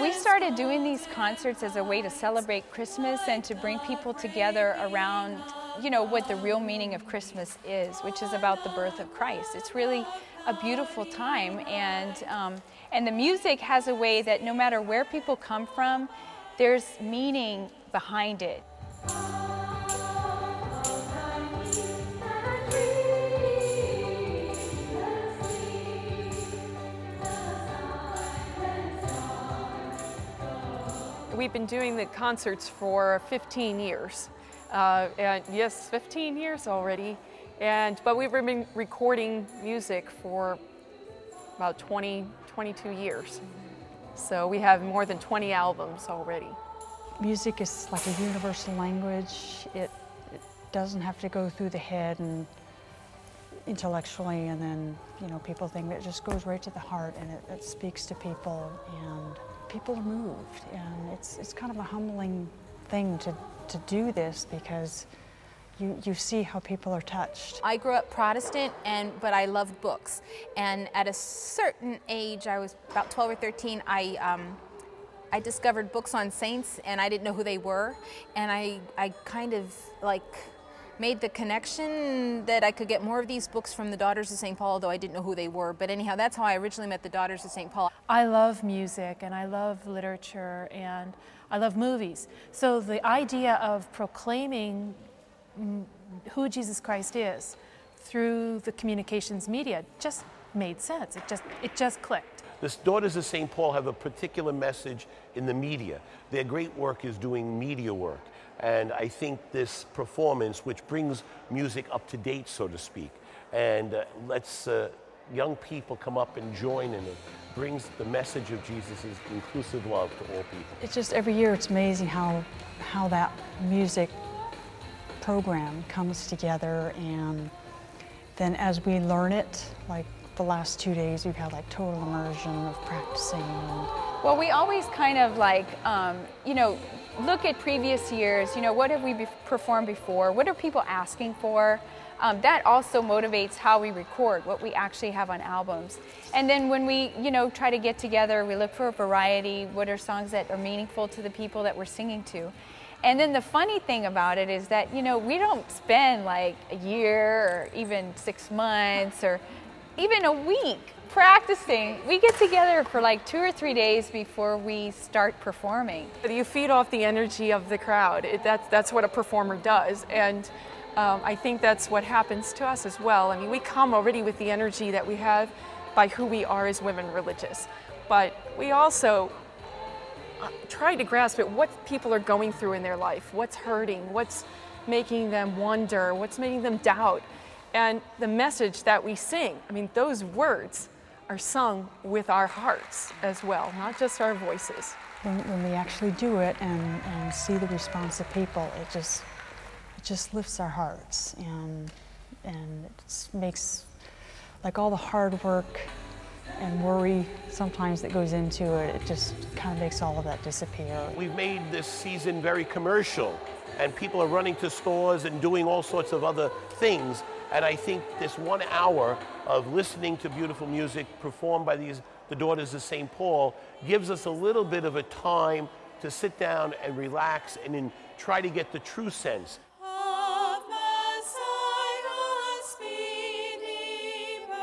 We started doing these concerts as a way to celebrate Christmas and to bring people together around, what the real meaning of Christmas is, which is about the birth of Christ. It's really a beautiful time, and the music has a way that no matter where people come from, there's meaning behind it. We've been doing the concerts for 15 years. And yes, 15 years already. But we've been recording music for about 22 years. So we have more than 20 albums already. Music is like a universal language. It doesn't have to go through the head and intellectually, and then people think that it just goes right to the heart, and it speaks to people, and people are moved, and it's kind of a humbling thing to do this, because you see how people are touched. I grew up Protestant, but I loved books, and at a certain age, I was about 12 or 13, I discovered books on saints, and I didn't know who they were, and I kind of made the connection that I could get more of these books from the Daughters of St. Paul, although I didn't know who they were. But anyhow, that's how I originally met the Daughters of St. Paul. I love music, and I love literature, and I love movies. So the idea of proclaiming who Jesus Christ is through the communications media just made sense. It just clicked. The Daughters of St. Paul have a particular message in the media. Their great work is doing media work. And I think this performance, which brings music up to date, so to speak, and lets young people come up and join in it, brings the message of Jesus' inclusive love to all people. It's just every year it's amazing how that music program comes together, and then as we learn it, like the last 2 days we've had total immersion of practicing. Well, we always kind of look at previous years, what have we performed before? What are people asking for? That also motivates how we record, what we actually have on albums. And then when we, try to get together, we look for a variety. What are songs that are meaningful to the people that we're singing to? And then the funny thing about it is that, we don't spend a year or even 6 months or even a week practicing. We get together for 2 or 3 days before we start performing. You feed off the energy of the crowd. That's what a performer does, and I think that's what happens to us as well. I mean, we come already with the energy that we have by who we are as women religious, but we also try to grasp at what people are going through in their life, what's hurting, what's making them wonder, what's making them doubt. And the message that we sing, I mean, those words are sung with our hearts as well, not just our voices. When we actually do it and see the response of people, it just lifts our hearts, and it makes all the hard work and worry sometimes that goes into it, it just kind of makes all of that disappear. We've made this season very commercial, and people are running to stores and doing all sorts of other things. And I think this 1 hour of listening to beautiful music performed by the Daughters of St. Paul gives us a little bit of a time to sit down and relax and try to get the true sense. Of Messiah's speedy birth.